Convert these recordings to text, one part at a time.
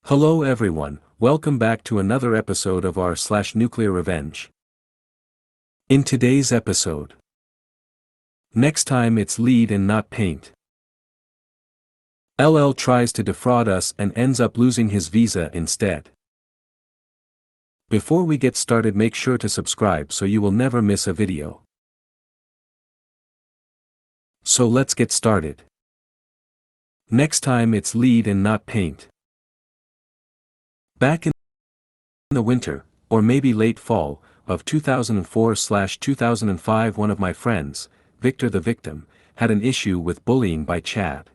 Hello everyone, welcome back to another episode of our /NuclearRevenge. In today's episode, next time it's lead and not paint. LL tries to defraud us and ends up losing his visa instead. Before we get started, make sure to subscribe so you will never miss a video. So let's get started. Next time it's lead and not paint. Back in the winter, or maybe late fall, of 2004/2005, one of my friends, Victor the victim, had an issue with bullying by Chad.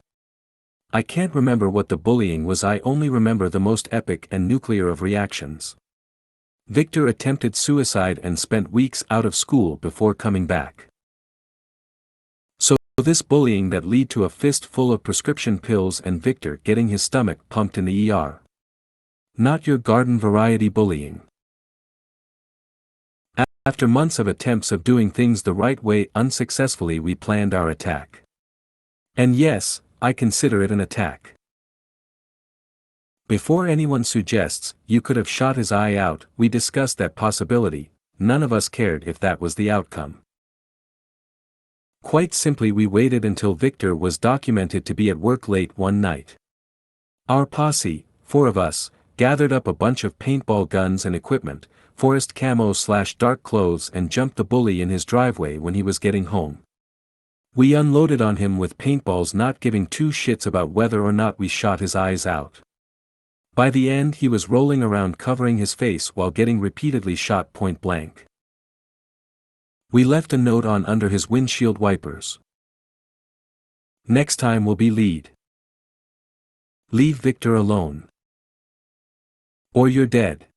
I can't remember what the bullying was, I only remember the most epic and nuclear of reactions. Victor attempted suicide and spent weeks out of school before coming back. So this bullying that led to a fist full of prescription pills and Victor getting his stomach pumped in the ER. Not your garden variety bullying. After months of attempts of doing things the right way unsuccessfully, we planned our attack. And yes, I consider it an attack. Before anyone suggests you could have shot his eye out, we discussed that possibility. None of us cared if that was the outcome. Quite simply, we waited until Victor was documented to be at work late one night. Our posse, 4 of us, gathered up a bunch of paintball guns and equipment, forest camo/dark clothes, and jumped the bully in his driveway when he was getting home. We unloaded on him with paintballs, not giving two shits about whether or not we shot his eyes out. By the end, he was rolling around covering his face while getting repeatedly shot point blank. We left a note on under his windshield wipers. Next time will be lead. Leave Victor alone. Or you're dead.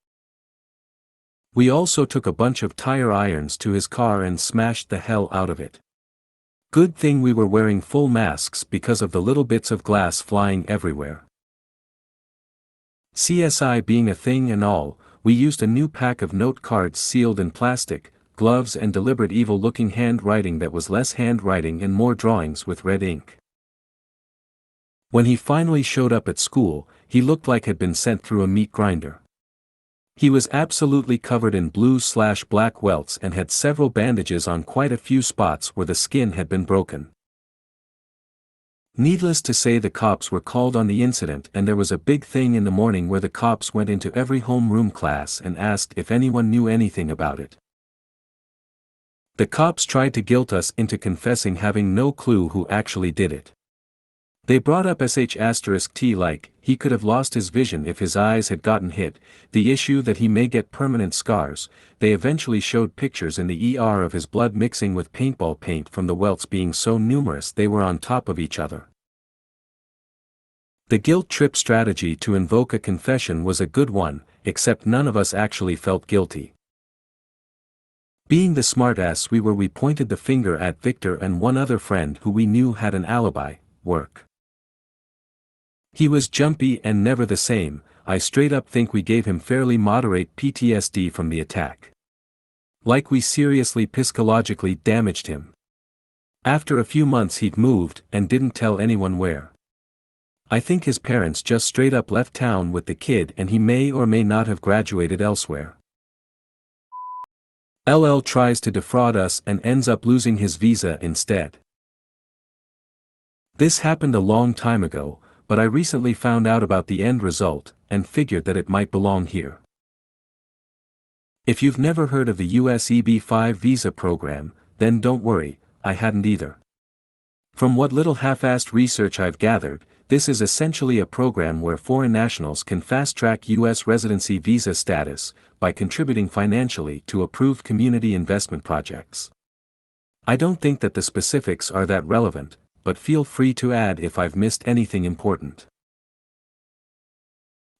We also took a bunch of tire irons to his car and smashed the hell out of it. Good thing we were wearing full masks because of the little bits of glass flying everywhere. CSI being a thing and all, we used a new pack of note cards sealed in plastic, gloves, and deliberate evil-looking handwriting that was less handwriting and more drawings with red ink. When he finally showed up at school, he looked like had been sent through a meat grinder. He was absolutely covered in blue/black welts and had several bandages on quite a few spots where the skin had been broken. Needless to say, the cops were called on the incident, and there was a big thing in the morning where the cops went into every homeroom class and asked if anyone knew anything about it. The cops tried to guilt us into confessing having no clue who actually did it. They brought up sh*t like he could have lost his vision if his eyes had gotten hit, the issue that he may get permanent scars. They eventually showed pictures in the ER of his blood mixing with paintball paint from the welts being so numerous they were on top of each other. The guilt trip strategy to invoke a confession was a good one, except none of us actually felt guilty. Being the smartass we were, we pointed the finger at Victor and one other friend who we knew had an alibi, work. He was jumpy and never the same. I straight up think we gave him fairly moderate PTSD from the attack. Like we seriously psychologically damaged him. After a few months he'd moved and didn't tell anyone where. I think his parents just straight up left town with the kid, and he may or may not have graduated elsewhere. LL tries to defraud us and ends up losing his visa instead. This happened a long time ago, but I recently found out about the end result, and figured that it might belong here. If you've never heard of the US EB-5 visa program, then don't worry, I hadn't either. From what little half-assed research I've gathered, this is essentially a program where foreign nationals can fast-track US residency visa status, by contributing financially to approved community investment projects. I don't think that the specifics are that relevant, but feel free to add if I've missed anything important.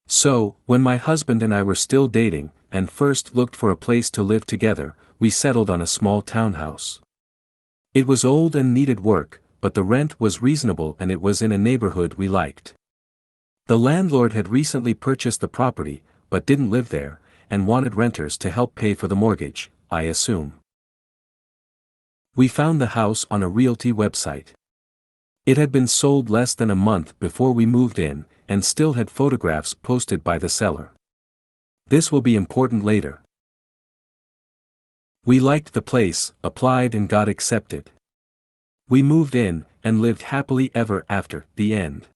So, when my husband and I were still dating, and first looked for a place to live together, we settled on a small townhouse. It was old and needed work, but the rent was reasonable and it was in a neighborhood we liked. The landlord had recently purchased the property, but didn't live there, and wanted renters to help pay for the mortgage, I assume. We found the house on a realty website. It had been sold less than a month before we moved in, and still had photographs posted by the seller. This will be important later. We liked the place, applied and got accepted. We moved in, and lived happily ever after. The end.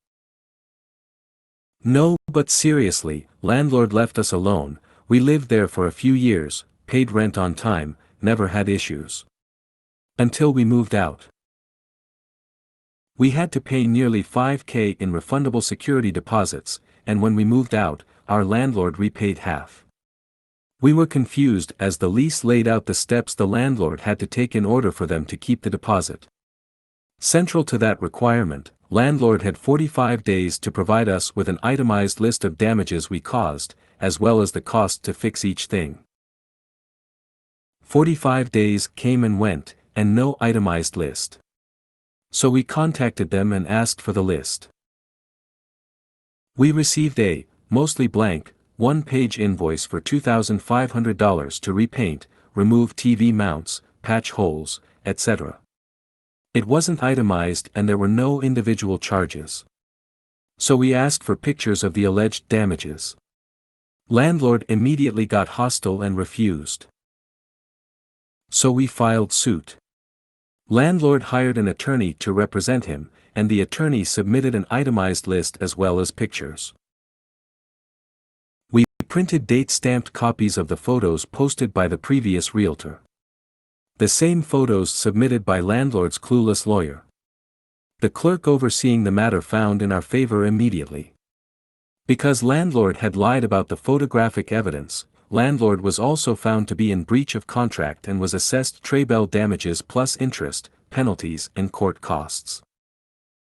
No, but seriously, landlord left us alone. We lived there for a few years, paid rent on time, never had issues. Until we moved out. We had to pay nearly $5,000 in refundable security deposits, and when we moved out, our landlord repaid half. We were confused as the lease laid out the steps the landlord had to take in order for them to keep the deposit. Central to that requirement, landlord had 45 days to provide us with an itemized list of damages we caused, as well as the cost to fix each thing. 45 days came and went, and no itemized list. So we contacted them and asked for the list. We received a, mostly blank, one-page invoice for $2,500 to repaint, remove TV mounts, patch holes, etc. It wasn't itemized and there were no individual charges. So we asked for pictures of the alleged damages. Landlord immediately got hostile and refused. So we filed suit. Landlord hired an attorney to represent him, and the attorney submitted an itemized list as well as pictures. We printed date-stamped copies of the photos posted by the previous realtor. The same photos submitted by landlord's clueless lawyer. The clerk overseeing the matter found in our favor immediately. Because landlord had lied about the photographic evidence, landlord was also found to be in breach of contract and was assessed treble damages plus interest, penalties and court costs.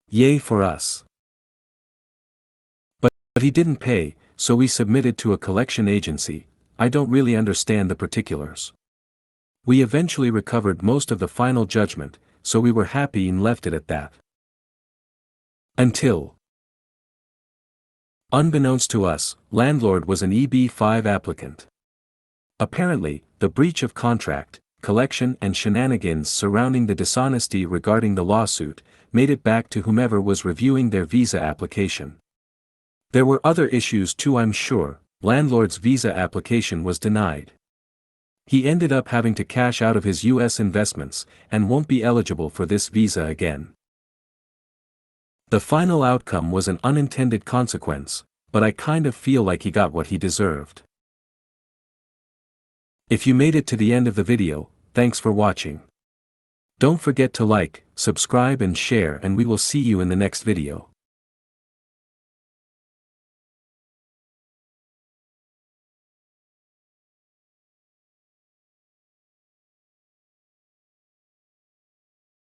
Yay for us. But he didn't pay, so we submitted to a collection agency. I don't really understand the particulars. We eventually recovered most of the final judgment, so we were happy and left it at that. Until, unbeknownst to us, landlord was an EB-5 applicant. Apparently, the breach of contract, collection and shenanigans surrounding the dishonesty regarding the lawsuit, made it back to whomever was reviewing their visa application. There were other issues too, I'm sure. Landlord's visa application was denied. He ended up having to cash out of his US investments, and won't be eligible for this visa again. The final outcome was an unintended consequence, but I kind of feel like he got what he deserved. If you made it to the end of the video, thanks for watching. Don't forget to like, subscribe and share, and we will see you in the next video.